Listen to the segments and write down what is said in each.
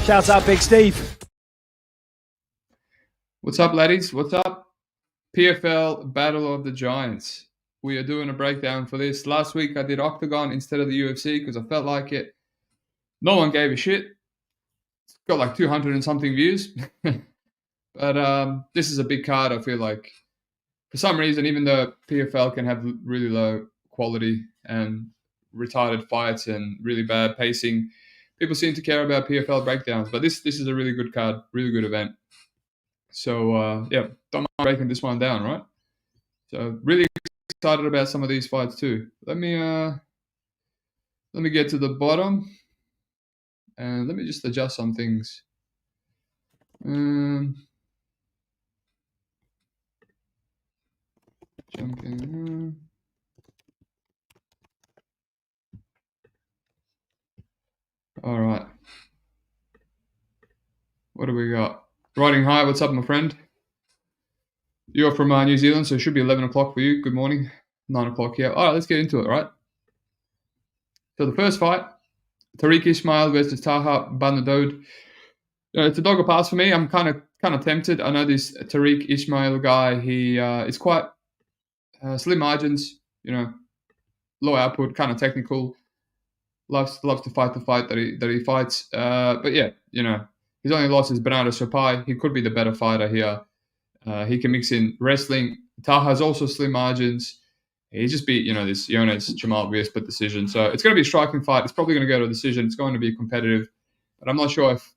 Shouts out BigSteve. What's up, laddies? What's up? PFL Battle of the Giants. We are doing a breakdown for this. Last week I did Octagon instead of the UFC because I felt like it. No one gave a shit. It's got like 200 and something views. But this is a big card, I feel like. For some reason, even though PFL can have really low quality and retarded fights and really bad pacing, people seem to care about PFL breakdowns. But this is a really good card, really good event. So, yeah, don't mind breaking this one down, right? So, really excited about some of these fights too. Let me get to the bottom. And let me just adjust some things. Jump in. All right. What do we got? Riding high. What's up, my friend? You're from New Zealand, so it should be 11 o'clock for you. Good morning. 9 o'clock here. All right, let's get into it, right? So the first fight, Tariq Ishmael versus Taha Bani. It's a dog or pass for me. I'm kind of tempted. I know this Tariq Ishmael guy. He is quite slim margins, low output, kind of technical. Loves to fight the fight that he fights. But yeah, his only loss is Breno Sopai. He could be the better fighter here. He can mix in wrestling. Taha's also slim margins. He just beat, this Jonas Jamal via split decision. So it's going to be a striking fight. It's probably going to go to a decision. It's going to be competitive. But I'm not sure if,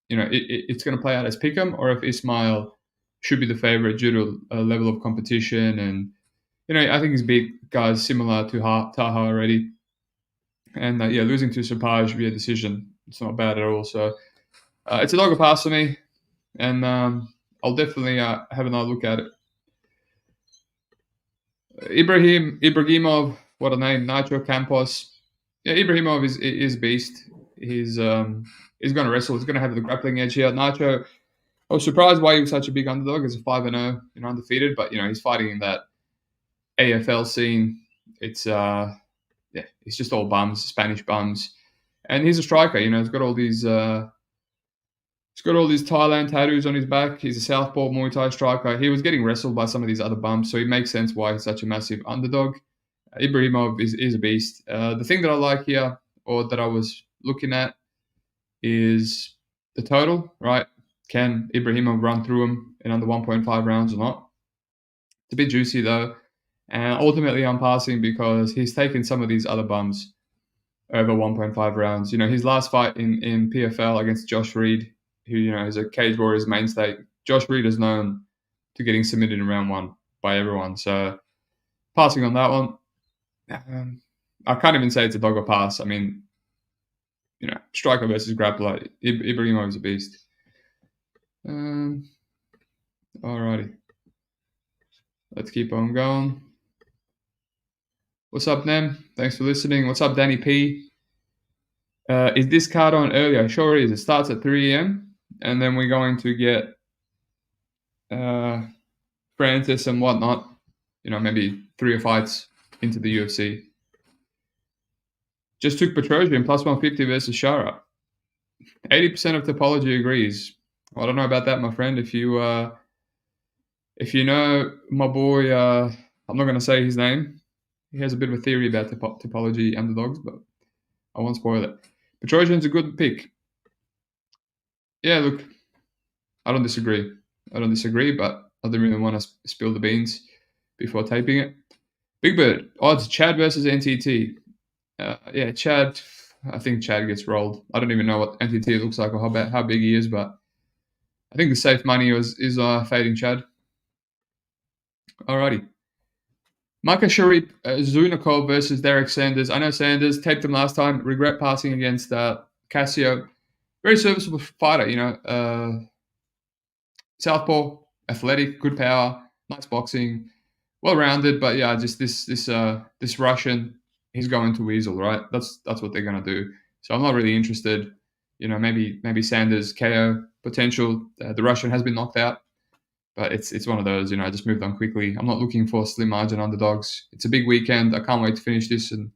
it's going to play out as pick'em or if Ishmael should be the favorite due to a level of competition. And, I think he's beat guys similar to Taha already. And, losing to Sopai via decision, it's not bad at all. So it's a dog or pass for me. And I'll definitely have another look at it. Ibrahimov, what a name, Nacho, Campos. Yeah, Ibrahimov is beast. He's going to wrestle. He's going to have the grappling edge here. Nacho, I was surprised why he was such a big underdog as a 5-0, undefeated. But, he's fighting in that AFL scene. It's just all bums, Spanish bums. And he's a striker, he's got all these... He's got all these Thailand tattoos on his back. He's a southpaw Muay Thai striker. He was getting wrestled by some of these other bums, so it makes sense why he's such a massive underdog. Ibrahimov is a beast. The thing that I like here, or that I was looking at, is the total, right? Can Ibrahimov run through him in under 1.5 rounds or not? It's a bit juicy, though. And ultimately, I'm passing because he's taken some of these other bums over 1.5 rounds. His last fight in PFL against Josh Reed, who, is a Cage Warriors mainstay. Josh Reed is known to getting submitted in round 1 by everyone. So, passing on that one. I can't even say it's a dog or pass. I mean, striker versus grappler. Ibrahimov is a beast. Alrighty. Let's keep on going. What's up, Nem? Thanks for listening. What's up, Danny P? Is this card on earlier? Sure is. It starts at 3 a.m. And then we're going to get Francis and whatnot, maybe 3 or fights into the UFC. Just took Petrosian plus 150 versus Shara. 80% of Topology agrees. Well, I don't know about that, my friend. If you know my boy, I'm not going to say his name. He has a bit of a theory about Topology underdogs, but I won't spoil it. Petrosian's a good pick. Yeah, look, I don't disagree, but I didn't really want to spill the beans before taping it. Big Bird, odds, Chad versus NTT. Yeah, Chad, I think Chad gets rolled. I don't even know what NTT looks like or how big he is, but I think the safe money is fading Chad. Alrighty. Maka Sharif Zunakov versus Derek Sanders. I know Sanders taped him last time. Regret passing against Casio. Very serviceable fighter, Southpaw, athletic, good power, nice boxing, well-rounded. But yeah, just this Russian, he's going to weasel, right? That's what they're going to do. So I'm not really interested. Maybe Sanders KO potential. The Russian has been knocked out But it's one of those, I just moved on quickly. I'm not looking for slim margin underdogs. It's a big weekend. I can't wait to finish this and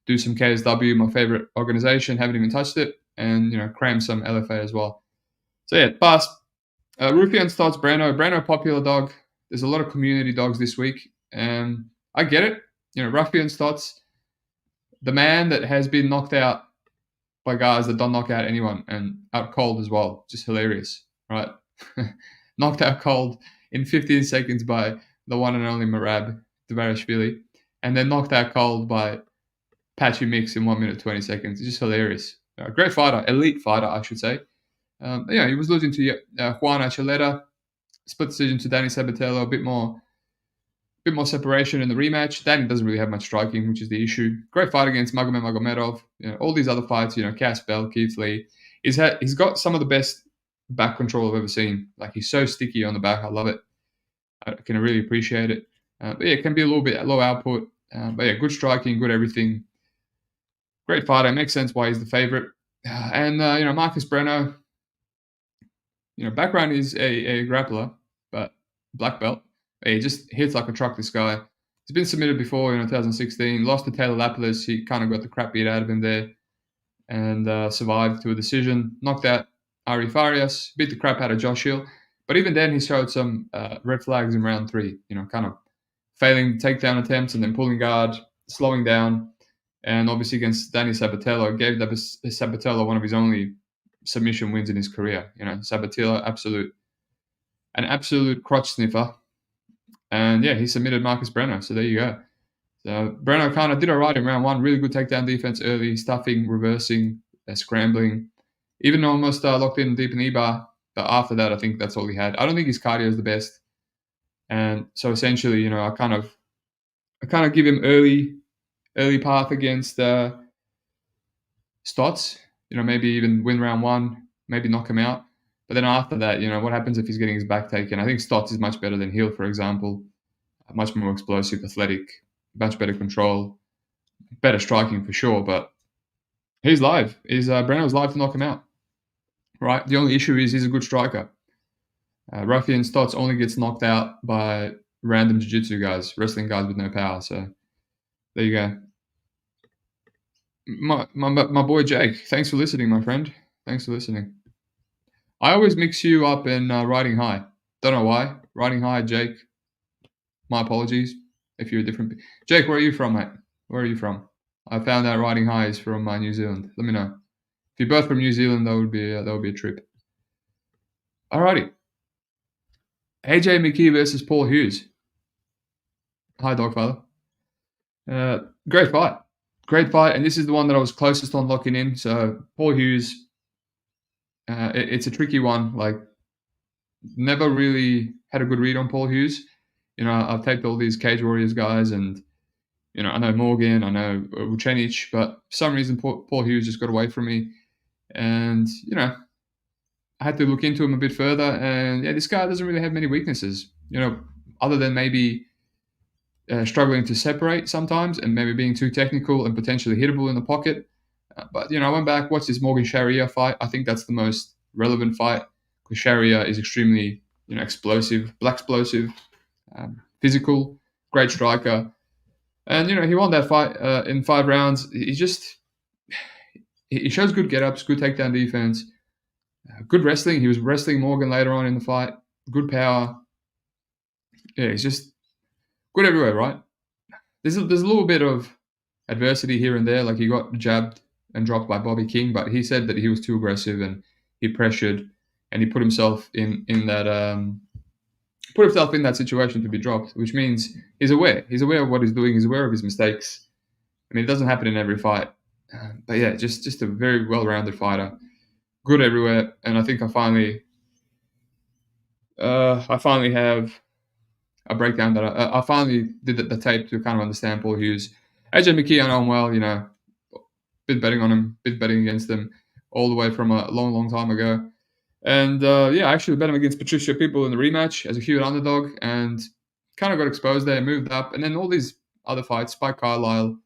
do some KSW, my favorite organization. Haven't even touched it. And, cram some LFA as well. So, yeah, pass. Rufian starts Breno. Breno, popular dog. There's a lot of community dogs this week. And I get it. Rufian starts the man that has been knocked out by guys that don't knock out anyone and out cold as well. Just hilarious, right? Knocked out cold in 15 seconds by the one and only Marab Dvarashvili, and then knocked out cold by Patchy Mix in 1 minute 20 seconds. It's just hilarious. Great fighter, elite fighter, I should say. He was losing to Juan Archuleta, split decision to Danny Sabatello, a bit more separation in the rematch. Danny doesn't really have much striking, which is the issue. Great fight against Magomed Magomedov. All these other fights, Cass Bell, Keith Lee. He's got some of the best back control I've ever seen. Like, he's so sticky on the back. I love it. I can really appreciate it. But yeah, it can be a little bit low output. But yeah, good striking, good everything. Great fighter. It makes sense why he's the favorite. And Marcus Breno. Background is a grappler, but black belt. He just hits like a truck, this guy. He's been submitted before, 2016. Lost to Taylor Lapidus. He kind of got the crap beat out of him there and survived to a decision. Knocked out Ari Farias. Beat the crap out of Josh Hill. But even then, he showed some red flags in round 3. Kind of failing takedown attempts and then pulling guard, slowing down. And obviously against Danny Sabatello, gave Sabatello one of his only submission wins in his career. Sabatello, an absolute crotch sniffer. And yeah, he submitted Marcus Breno. So there you go. So Breno kind of did all right in round 1. Really good takedown defense early, stuffing, reversing, scrambling. Even almost locked in deep in the bar. But after that, I think that's all he had. I don't think his cardio is the best. And so essentially, I kind of give him early path against Stotts. Maybe even win round 1, maybe knock him out. But then after that, what happens if he's getting his back taken? I think Stotts is much better than Hill, for example. Much more explosive, athletic, much better control, better striking for sure. But he's live. Breno's live to knock him out, right? The only issue is he's a good striker. Ruffian Stotts only gets knocked out by random jiu-jitsu guys, wrestling guys with no power. So there you go. My boy Jake, thanks for listening, my friend. Thanks for listening. I always mix you up in Riding High. Don't know why. Riding High, Jake. My apologies if you're a different... Jake, where are you from, mate? Where are you from? I found out Riding High is from New Zealand. Let me know. If you're both from New Zealand, that would be a trip. Alrighty. AJ McKee versus Paul Hughes. Hi, Dogfather. Great fight. Great fight. And this is the one that I was closest on locking in. So Paul Hughes... it's a tricky one. Like, never really had a good read on Paul Hughes. I've taped all these Cage Warriors guys, and I know Morgan, I know Vucenic, but for some reason Paul Hughes just got away from me, and I had to look into him a bit further. And yeah, this guy doesn't really have many weaknesses. Other than maybe struggling to separate sometimes, and maybe being too technical and potentially hittable in the pocket. But, I went back, watched this Morgan Sharia fight. I think that's the most relevant fight, because Sharia is extremely, explosive, black-explosive, physical, great striker. And, he won that fight in 5 rounds. He shows good get-ups, good takedown defense, good wrestling. He was wrestling Morgan later on in the fight, good power. Yeah, he's just good everywhere, right? There's a little bit of adversity here and there. Like, he got jabbed and dropped by Bobby King, but he said that he was too aggressive and he pressured and he put himself in that situation to be dropped, which means he's aware. He's aware of what he's doing. He's aware of his mistakes. I mean, it doesn't happen in every fight, but yeah, just a very well-rounded fighter, good everywhere. And I think I finally have a breakdown that I finally did the tape to kind of understand Paul Hughes. AJ McKee, I know him well. Been betting on him, been betting against him all the way from a long, long time ago. And I actually bet him against Patricia Pitbull in the rematch as a huge underdog, and kind of got exposed there, moved up. And then all these other fights, Spike Carlisle,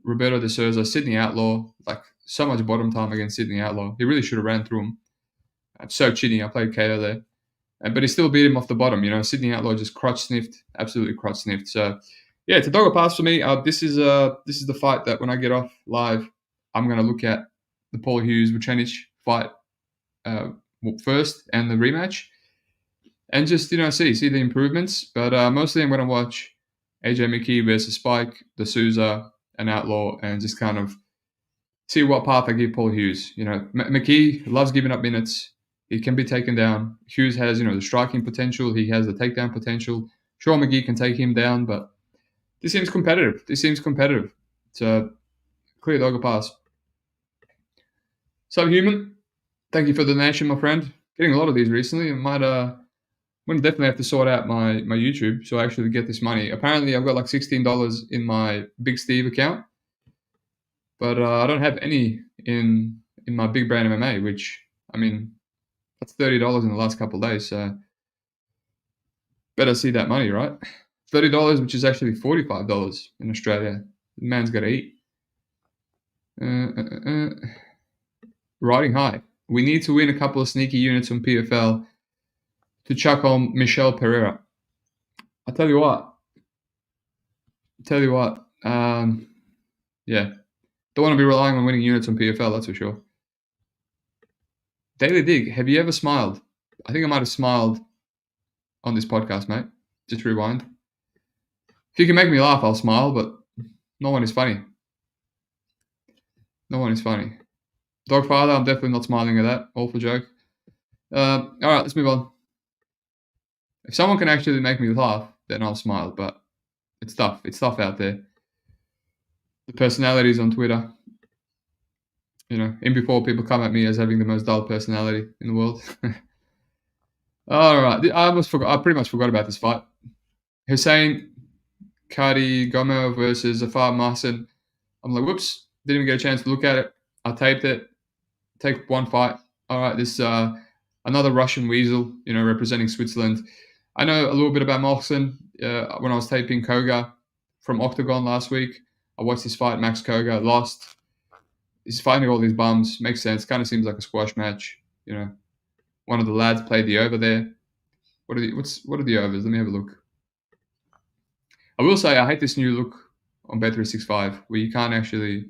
Roberto de Souza, Sydney Outlaw, like so much bottom time against Sydney Outlaw. He really should have ran through him. So chinny, I played KO there. But he still beat him off the bottom. Sydney Outlaw just crotch sniffed, absolutely crotch sniffed. So yeah, it's a dog or pass for me. This is the fight that when I get off live, I'm going to look at the Paul Hughes Vucenic fight first and the rematch, and just see the improvements. But mostly I'm going to watch AJ McKee versus Spike, the Souza, and Outlaw, and just kind of see what path I give Paul Hughes. McKee loves giving up minutes. He can be taken down. Hughes has, the striking potential. He has the takedown potential. Sure, McGee can take him down, but this seems competitive. It's a clear dog or pass. Subhuman, thank you for the donation, my friend. Getting a lot of these recently. I'm going to definitely have to sort out my YouTube so I actually get this money. Apparently, I've got like $16 in my BigSteve account, but I don't have any in my Big Brain MMA, which, that's $30 in the last couple of days, so better see that money, right? $30, which is actually $45 in Australia. The man's got to eat. Riding high. We need to win a couple of sneaky units on PFL to chuck on Michel Pereira. I'll tell you what. Yeah. Don't want to be relying on winning units on PFL, that's for sure. Daily Dig, have you ever smiled? I think I might have smiled on this podcast, mate. Just rewind. If you can make me laugh, I'll smile, but no one is funny. Dogfather, I'm definitely not smiling at that. All for joke. All right, let's move on. If someone can actually make me laugh, then I'll smile, but it's tough. It's tough out there. The personalities on Twitter. In before people come at me as having the most dull personality in the world. All right, I pretty much forgot about this fight. Hussein Kigome versus Zafar Marcin. I'm like, whoops, didn't even get a chance to look at it. I taped it. Take one fight. All right, this another Russian weasel, representing Switzerland. I know a little bit about Marcin when I was taping Koga from Octagon last week. I watched this fight. Max Koga lost. He's fighting all these bums. Makes sense. Kind of seems like a squash match. One of the lads played the over there. What are the overs? Let me have a look. I will say I hate this new look on Bet365 where you can't actually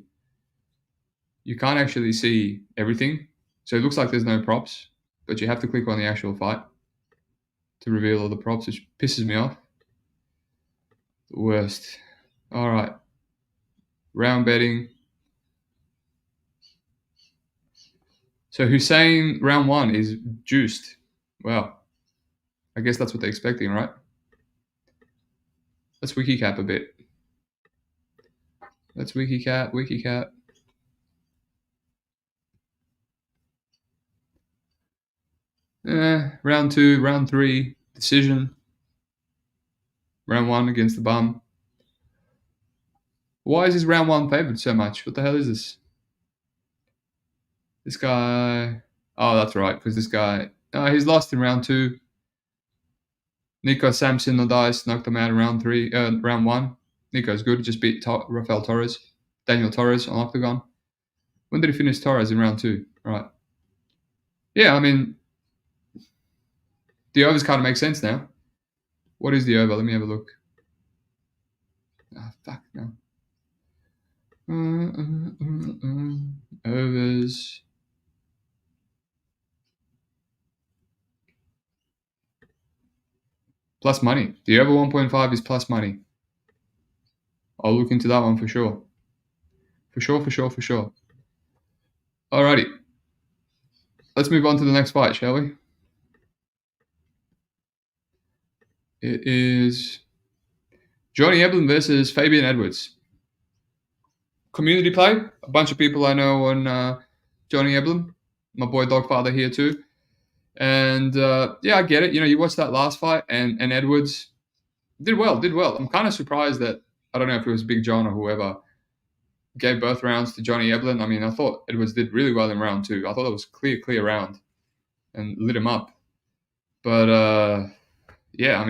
see everything. So it looks like there's no props, but you have to click on the actual fight to reveal all the props, which pisses me off. The worst. All right. Round betting. So Hussein, round 1 is juiced. Well, I guess that's what they're expecting, right? Let's wiki cap a bit. Let's wiki cap. Round 2, round 3, decision. Round 1 against the bum. Why is this round 1 favored so much? What the hell is this? This guy... Oh, that's right, because this guy... he's lost in round 2. Nico Samson no dice, knocked him out in round 1. Nico's good, just beat Daniel Torres on Octagon. When did he finish Torres in round 2? Right. Yeah, the overs kind of make sense now. What is the over? Let me have a look. Fuck, no. Overs. Plus money. The over 1.5 is plus money. I'll look into that one for sure. For sure. Alrighty. Let's move on to the next fight, shall we? It is Johnny Eblin versus Fabian Edwards. Community play. A bunch of people I know on Johnny Eblin. My boy Dogfather here too. And yeah, I get it. You watched that last fight and Edwards did well. I'm kind of surprised that, I don't know if it was Big John or whoever, gave both rounds to Johnny Eblin. I thought Edwards did really well in round 2. I thought it was clear round and lit him up. But yeah,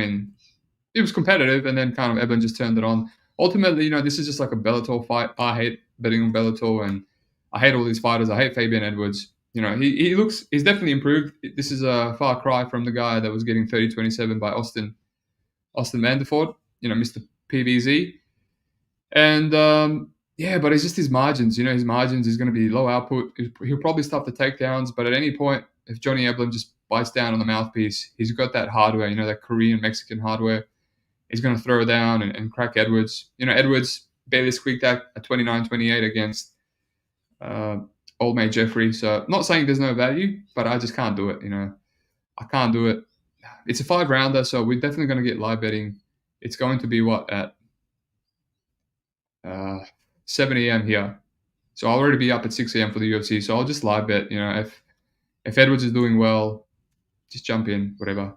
it was competitive, and then kind of Eblin just turned it on. Ultimately, this is just like a Bellator fight. I hate betting on Bellator, and I hate all these fighters. I hate Fabian Edwards. he's definitely improved. This is a far cry from the guy that was getting 30-27 by Austin Vanderford, Mr. PBZ. And but it's just his margins. His margins is going to be low output. He'll probably stop the takedowns, but at any point, if Johnny Eblen just bites down on the mouthpiece, he's got that hardware, that Korean Mexican hardware. He's going to throw down and crack Edwards. Edwards barely squeaked out a 29-28 against old mate Jeffrey. So not saying there's no value, but I just can't do it. I can't do it. It's a 5-rounder, so we're definitely going to get live betting. It's going to be at 7 a.m. here. So I'll already be up at 6 a.m. for the UFC. So I'll just live bet. If Edwards is doing well, just jump in, whatever.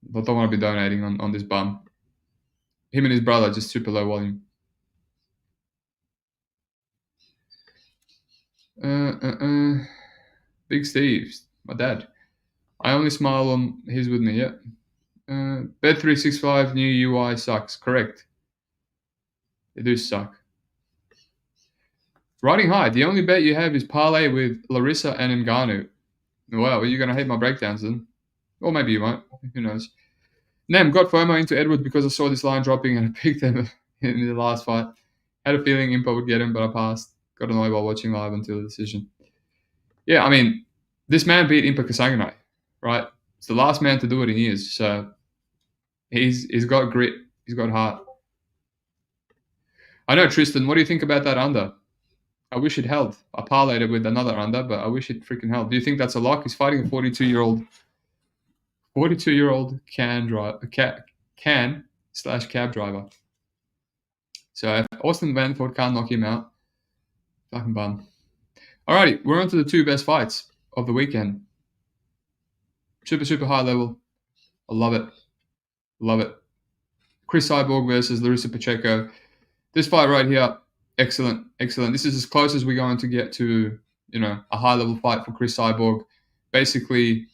But don't want to be donating on this bum. Him and his brother just super low volume. BigSteve, my dad. I only smile when he's with me. Yeah. Bet365 new UI sucks. Correct. They do suck. Riding high. The only bet you have is parlay with Larissa and Ngannou. Wow, well, you're going to hate my breakdowns then. Or maybe you won't. Who knows? Nem, got FOMO into Edwards because I saw this line dropping and I picked them in the last fight. Had a feeling Impa would get him, but I passed. Got annoyed while watching live until the decision. Yeah, I mean, this man beat Impa Kasanganay, right? It's the last man to do it in years. So he's got grit. He's got heart. I know, Tristan. What do you think about that under? I wish it held. I parlayed it with another under, but I wish it freaking held. Do you think that's a lock? He's fighting a 42-year-old can/cab driver. So if Austin Vanderford can't knock him out, fucking bum. Alrighty, we're on to the 2 best fights of the weekend. Super, super high level. I love it. Love it. Chris Cyborg versus Larissa Pacheco. This fight right here, excellent, excellent. This is as close as we're going to get to, a high-level fight for Chris Cyborg. Basically,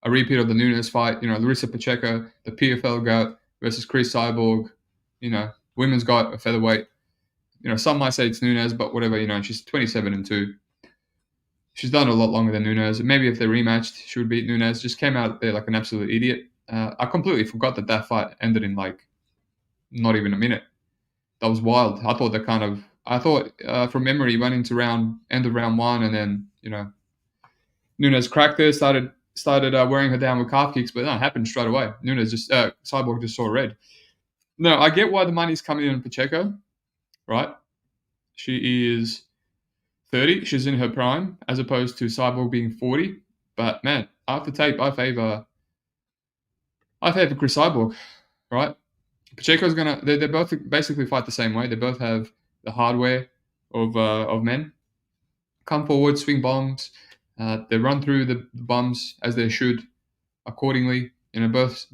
a repeat of the Nunes fight. Larissa Pacheco, the PFL goat, versus Chris Cyborg, women's goat, a featherweight. Some might say it's Nunes, but whatever, she's 27-2. She's done a lot longer than Nunes. Maybe if they rematched, she would beat Nunes. Just came out there like an absolute idiot. I completely forgot that fight ended in not even a minute. That was wild. I thought from memory went into end of round 1, and then Nunes cracked her, started wearing her down with calf kicks, but that happened straight away. Cyborg just saw red. No, I get why the money's coming in on Pacheco, right? She is 30. She's in her prime, as opposed to Cyborg being 40. But man, after tape, I favor Chris Cyborg, right? Pacheco's they both basically fight the same way. They both have the hardware of men. Come forward, swing bombs. They run through the bums as they should, accordingly. Both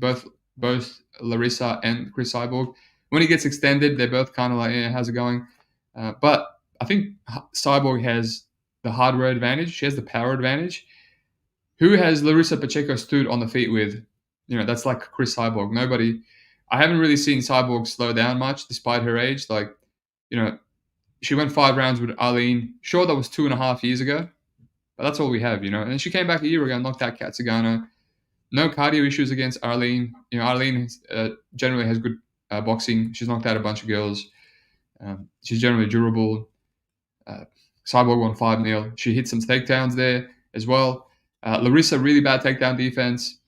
Larissa and Chris Cyborg. When he gets extended, they're both kind of like, yeah, how's it going? But I think Cyborg has the hardware advantage. She has the power advantage. Who has Larissa Pacheco stood on the feet with? That's like Chris Cyborg. Nobody. I haven't really seen Cyborg slow down much, despite her age. She went 5 rounds with Arlene. Sure, that was 2.5 years ago, but that's all we have, And she came back a year ago and knocked out Kat Zagano. No cardio issues against Arlene. Arlene generally has good boxing. She's knocked out a bunch of girls. She's generally durable. Cyborg won 5-0. She hit some takedowns there as well. Larissa, really bad takedown defense.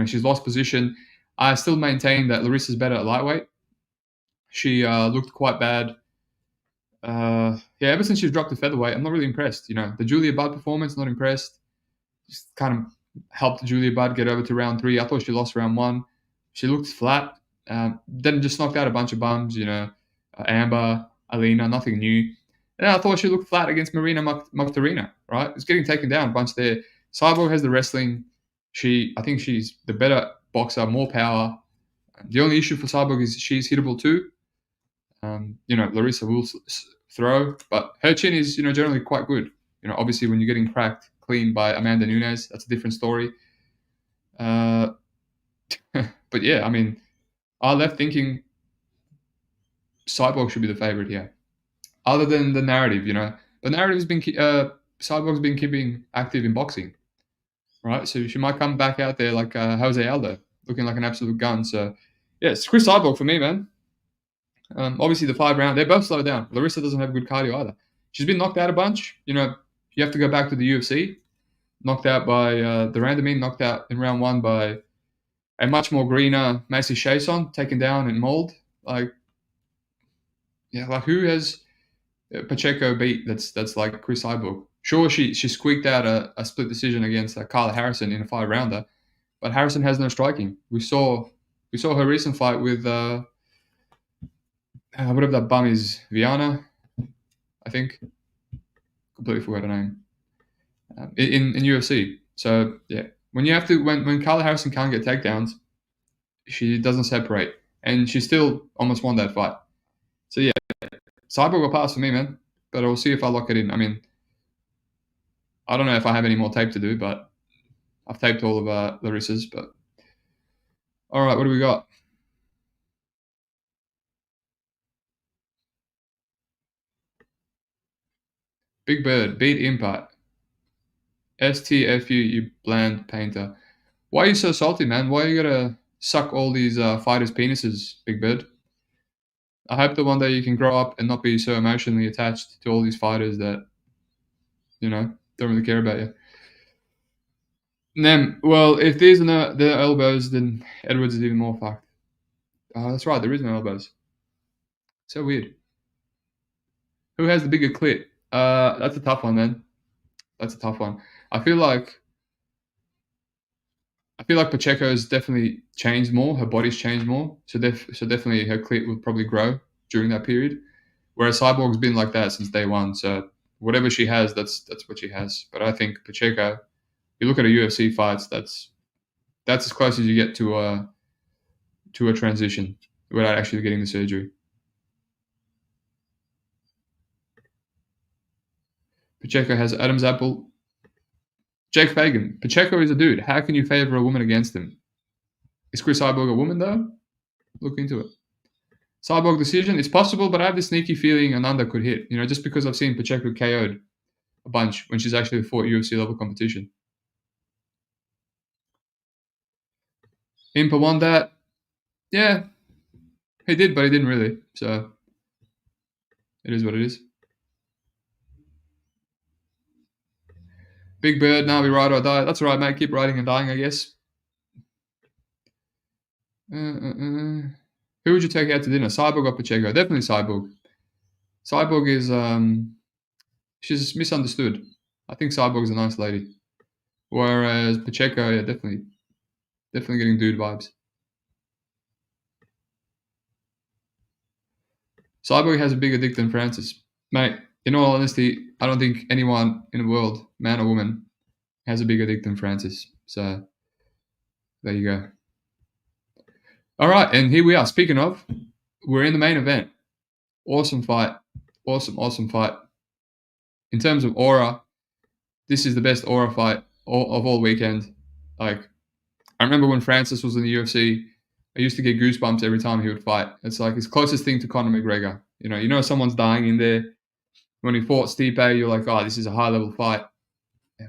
She's lost position. I still maintain that Larissa's better at lightweight. She looked quite bad. Ever since she's dropped to featherweight, I'm not really impressed. The Julia Budd performance, not impressed. Just kind of helped Julia Budd get over to round 3. I thought she lost round 1. She looked flat. Then just knocked out a bunch of bums, Amber, Alina, nothing new. And I thought she looked flat against Marina Mokhtarina, right? It's getting taken down a bunch there. Cyborg has the wrestling. I think she's the better boxer, more power. The only issue for Cyborg is she's hittable too. Larissa will throw, but her chin is, generally quite good. Obviously when you're getting cracked clean by Amanda Nunes, that's a different story. But yeah, I mean, I left thinking Cyborg should be the favorite here. Other than the narrative, the narrative has been Cyborg's been keeping active in boxing, right? So she might come back out there like Jose Aldo, looking like an absolute gun. So, yeah, it's Chris Cyborg for me, man. Obviously, the 5 round, they're both slowed down. Larissa doesn't have good cardio either. She's been knocked out a bunch. You have to go back to the UFC. Knocked out by the Randomine, knocked out in round 1 by a much more greener Macy Chason, taken down and mauled. Like who has Pacheco beat that's like Chris Cyborg? Sure, she squeaked out a split decision against Carla Harrison in a 5 rounder, but Harrison has no striking. We saw her recent fight with whatever that bum is, Viana, I think. Completely forgot her name. In UFC. So yeah, when Carla Harrison can't get takedowns, she doesn't separate, and she still almost won that fight. So yeah, Cyborg will pass for me, man. But I'll see if I lock it in. I mean, I don't know if I have any more tape to do, but I've taped all of Larissa's. But all right, what do we got? Big Bird beat Impact. STFU, you bland painter. Why are you so salty, man? Why are you gonna suck all these fighters' penises, Big Bird? I hope that one day you can grow up and not be so emotionally attached to all these fighters that, don't really care about you. And then, well, if these are the elbows, then Edwards is even more fucked. Oh, that's right, there is no elbows. So weird. Who has the bigger clit? That's a tough one, man. That's a tough one. I feel like Pacheco's definitely changed more. Her body's changed more. So definitely her clit will probably grow during that period. Whereas Cyborg's been like that since day one. So whatever she has, that's what she has. But I think Pacheco, you look at her UFC fights, that's as close as you get to a transition without actually getting the surgery. Pacheco has Adam's apple. Jake Fagan. Pacheco is a dude. How can you favor a woman against him? Is Chris Cyborg a woman, though? Look into it. Cyborg decision. It's possible, but I have this sneaky feeling Ananda could hit. Just because I've seen Pacheco KO'd a bunch when she's actually fought UFC level competition. Impa won that. Yeah, he did, but he didn't really. So it is what it is. Big Bird, now we ride or die. That's all right, mate. Keep riding and dying, I guess. Who would you take out to dinner? Cyborg or Pacheco? Definitely Cyborg. Cyborg is she's misunderstood. I think Cyborg's a nice lady, whereas Pacheco, yeah, definitely getting dude vibes. Cyborg has a bigger dick than Francis, mate. In all honesty, I don't think anyone in the world, man or woman, has a bigger dick than Francis. So there you go. All right, and here we are. Speaking of, we're in the main event. Awesome fight. Awesome fight. In terms of aura, this is the best aura fight of all weekend. Like, I remember when Francis was in the UFC, I used to get goosebumps every time he would fight. It's like his closest thing to Conor McGregor. You know someone's dying in there. When he fought Stipe, you're like, oh, this is a high-level fight.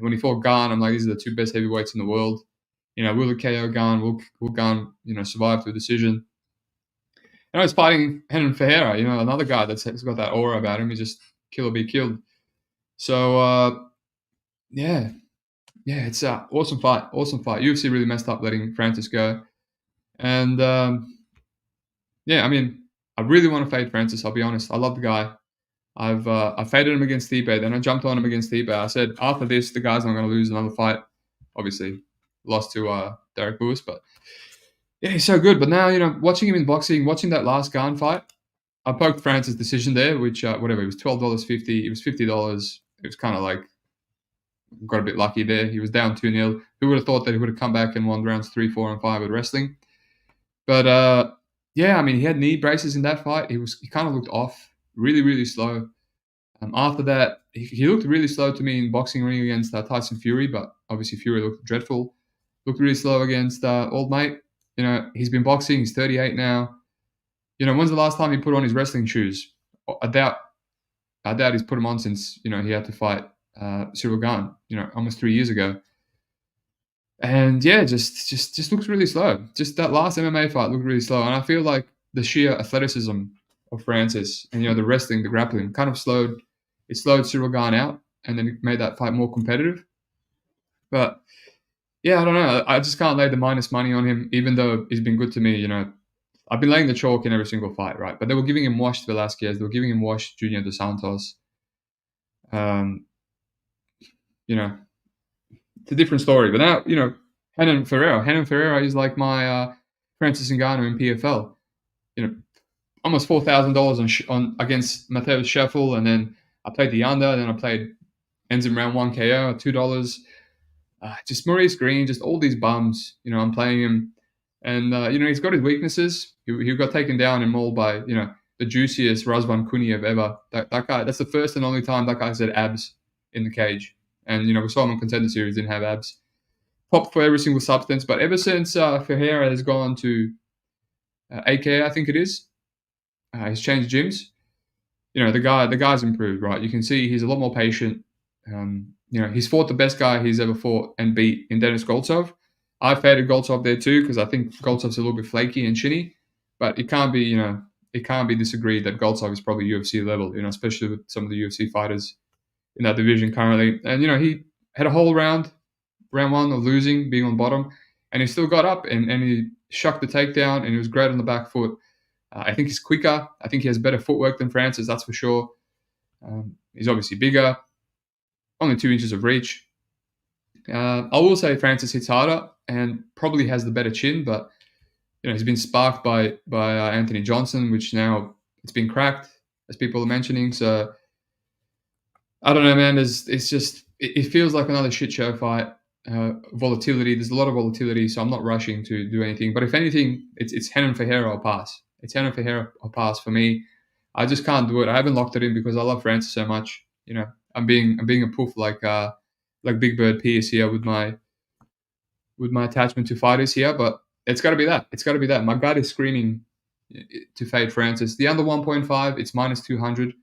When he fought Gane, I'm like, these are the two best heavyweights in the world. Will the KO Gane? Will Gane, survive to a decision? He's fighting Henan Ferreira, another guy that's got that aura about him. He's just kill or be killed. So, yeah, it's an awesome fight. UFC really messed up letting Francis go. And, I mean, I really want to fade Francis, I'll be honest. I love the guy. I faded him against Stipe, then I jumped on him against Stipe. I said, after this, the guy's not going to lose another fight. Obviously, lost to Derek Lewis, but yeah, he's so good. But now, watching him in boxing, watching that last Gane fight, I poked Francis' decision there, which, whatever, it was $12.50. It was $50. It was kind of like, got a bit lucky there. He was down 2-0. Who would have thought that he would have come back and won rounds 3, 4, and 5 with wrestling? But, I mean, he had knee braces in that fight. He kind of looked off, really, really slow. After that, he looked really slow to me in boxing ring against Tyson Fury, but obviously Fury looked dreadful. Looked really slow against Old Mate. He's been boxing. He's 38 now. When's the last time he put on his wrestling shoes? I doubt he's put them on since, he had to fight Cyril Gane, almost 3 years ago. And yeah, just looks really slow. Just that last MMA fight looked really slow, and I feel like the sheer athleticism of Francis and the wrestling, the grappling, kind of slowed Cyril Gane out, and then it made that fight more competitive. But yeah, I don't know. I just can't lay the minus money on him, even though he's been good to me. I've been laying the chalk in every single fight, right? But they were giving him washed Velasquez, they were giving him washed Junior Dos Santos. Um, it's a different story. But now, Renan Ferreira is like my Francis Ngannou in PFL. Almost $4,000 on against Mateusz Scheffel, and then I played the under, and then I played ends in round 1 KO, $2. Just Maurice Green, just all these bums. I'm playing him, and he's got his weaknesses. He got taken down and mauled by the juiciest Razvan Kuniev ever. That guy. That's the first and only time that guy said abs in the cage. And we saw him on Contender Series, didn't have abs. Popped for every single substance, but ever since Ferreira has gone to AK, I think it is, he's changed gyms. The guy's improved, right? You can see he's a lot more patient. He's fought the best guy he's ever fought and beat in Denis Goltsov. I faded Goltsov there too because I think Goltsov's a little bit flaky and shinny, but it can't be disagreed that Goltsov is probably UFC level, especially with some of the UFC fighters in that division currently. And he had a whole round 1 of losing, being on bottom, and he still got up and he shucked the takedown, and he was great on the back foot. I think he's quicker. I think he has better footwork than Francis, that's for sure. He's obviously bigger, only 2 inches of reach. I will say Francis hits harder and probably has the better chin, but he's been sparked by Anthony Johnson, which now it's been cracked, as people are mentioning. So I don't know, man. It feels like another shit show fight. Volatility. There's a lot of volatility, so I'm not rushing to do anything. But if anything, it's Renan Ferreira or pass. It's Renan Ferreira or pass for me. I just can't do it. I haven't locked it in because I love Francis so much. I'm being a poof like Big Bird Pierce here with my attachment to fighters here. But it's got to be that. It's got to be that. My gut is screaming to fade Francis. The under 1.5, it's minus 200.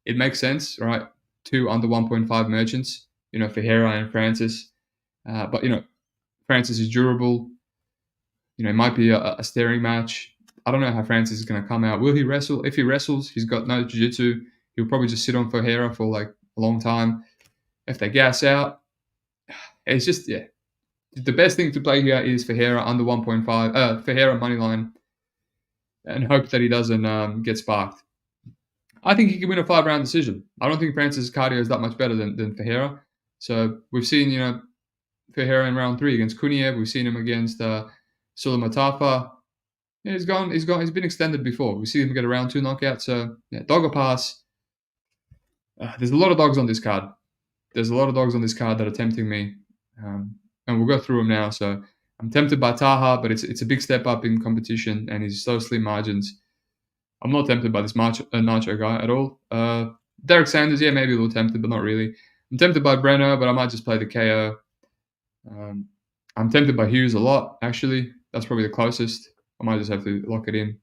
It makes sense, right? 2 under 1.5 merchants. Ferreira and Francis. But Francis is durable. It might be a staring match. I don't know how Francis is going to come out. Will he wrestle? If he wrestles, he's got no jiu-jitsu. He'll probably just sit on Ferreira for like a long time. If they gas out, it's just the best thing to play here is Ferreira under 1.5. Ferreira money line, and hope that he doesn't get sparked. I think he can win a 5-round decision. I don't think Francis' cardio is that much better than Ferreira. So we've seen Ferreira in round 3 against Kuniev. We've seen him against Sulamatafa. Yeah, he's been extended before. We see him get a round 2 knockout. So dog or pass. There's a lot of dogs on this card. There's a lot of dogs on this card that are tempting me, and we'll go through them now. So I'm tempted by Taha, but it's a big step up in competition, and he's so slim margins. I'm not tempted by this Nacho guy at all. Derek Sanders, maybe a little tempted, but not really. I'm tempted by Breno, but I might just play the KO. I'm tempted by Hughes a lot, actually. That's probably the closest. I might just have to lock it in.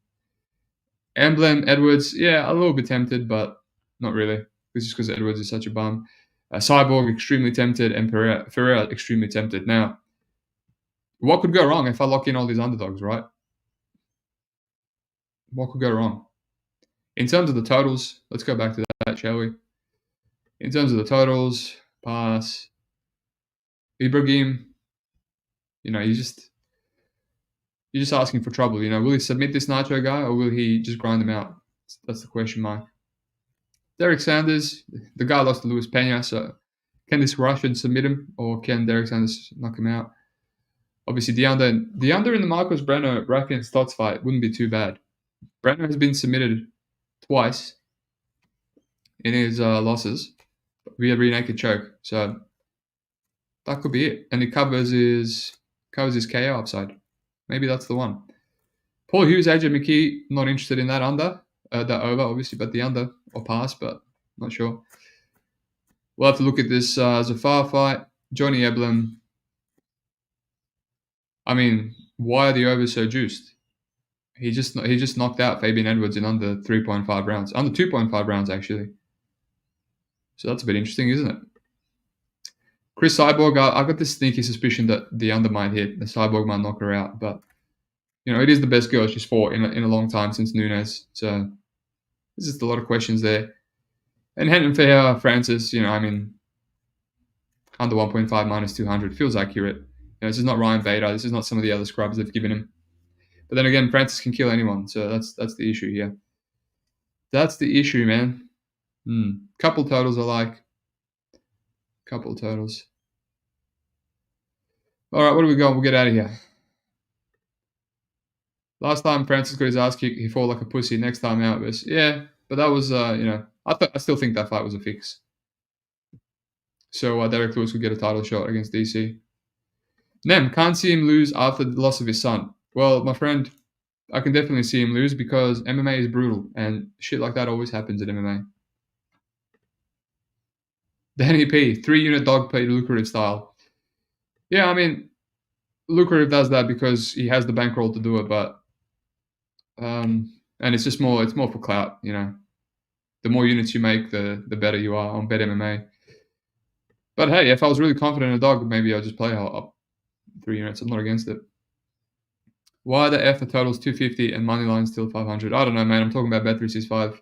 Emblem, Edwards, a little bit tempted, but not really. It's just because Edwards is such a bum. Cyborg, extremely tempted, and Ferreira, extremely tempted. Now, what could go wrong if I lock in all these underdogs, right? What could go wrong? In terms of the totals, let's go back to that, shall we? In terms of the totals, pass. Ibrahim, you're just asking for trouble. Will he submit this Nacho guy, or will he just grind him out? That's the question mark. Derek Sanders, the guy lost to Luis Pena, so can this Russian submit him, or can Derek Sanders knock him out? Obviously, the under in the Marcos Breno Rafian Stotts fight wouldn't be too bad. Breno has been submitted twice in his losses via rear naked choke, so that could be it. And it covers his KO upside. Maybe that's the one. Paul Hughes, AJ McKee, not interested in that under. That over, obviously, but the under or pass, but not sure. We'll have to look at this Zafar fight. Johnny Eblin. I mean, why are the overs so juiced? He just knocked out Fabian Edwards in under 3.5 rounds. Under 2.5 rounds, actually. So that's a bit interesting, isn't it? Chris Cyborg, I got this sneaky suspicion that the under might hit. The Cyborg might knock her out. But, it is the best girl she's fought in a long time since Nunes. So there's just a lot of questions there. And Henton for Francis, under 1.5 minus 200 feels accurate. This is not Ryan Bader. This is not some of the other scrubs they've given him. But then again, Francis can kill anyone. So that's the issue here. That's the issue, man. Couple totals I like. Couple totals. All right, what do we got? We'll get out of here. Last time Francis got his ass kicked, he fought like a pussy. Next time out was, but that was, I still think that fight was a fix. So Derek Lewis would get a title shot against DC. Nem, can't see him lose after the loss of his son. Well, my friend, I can definitely see him lose because MMA is brutal and shit like that always happens in MMA. Danny P, 3-unit dog pay lucrative style. Yeah, lucrative does that because he has the bankroll to do it, but and it's just more for clout, The more units you make, the better you are on Bet MMA. But hey, if I was really confident in a dog, maybe I'll just play up 3 units. I'm not against it. Why the F the total's 250 and money line's still 500? I don't know, man. I'm talking about Bet365,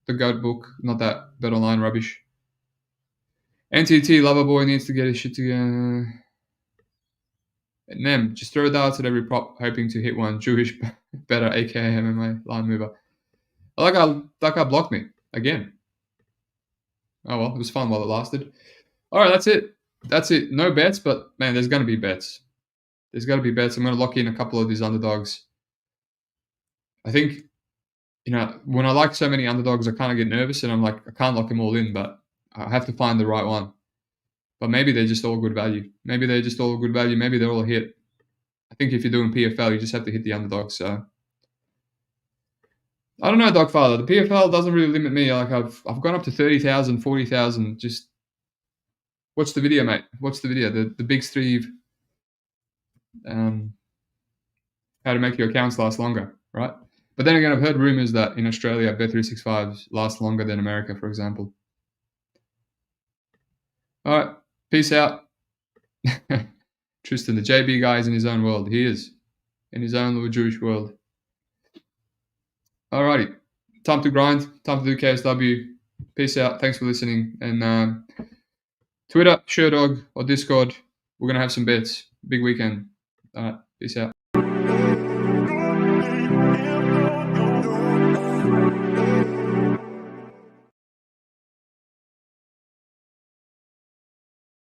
the GOAT book, not that Bet Online rubbish. NTT Loverboy needs to get his shit together. Nem, just throw darts at every prop, hoping to hit one. Jewish better, aka MMA line mover. That guy blocked me again. Oh well, it was fun while it lasted. All right, that's it. No bets, but man, there's gonna be bets. There's got to be bets. I'm going to lock in a couple of these underdogs. I think, when I like so many underdogs, I kind of get nervous and I'm like, I can't lock them all in, but I have to find the right one. But maybe they're just all good value. Maybe they're all a hit. I think if you're doing PFL, you just have to hit the underdogs. So I don't know, Dogfather. The PFL doesn't really limit me. Like I've gone up to 30,000, 40,000. Just watch the video, mate. Watch the video. The BigSteve. How to make your accounts last longer, right? But then again, I've heard rumors that in Australia, Bet365 last longer than America, for example. All right, peace out. Tristan, the JB guy is in his own world. He is in his own little Jewish world. Alrighty, time to grind, time to do KSW. Peace out. Thanks for listening. And Twitter, Sherdog, or Discord, we're going to have some bets. Big weekend. All right, peace out.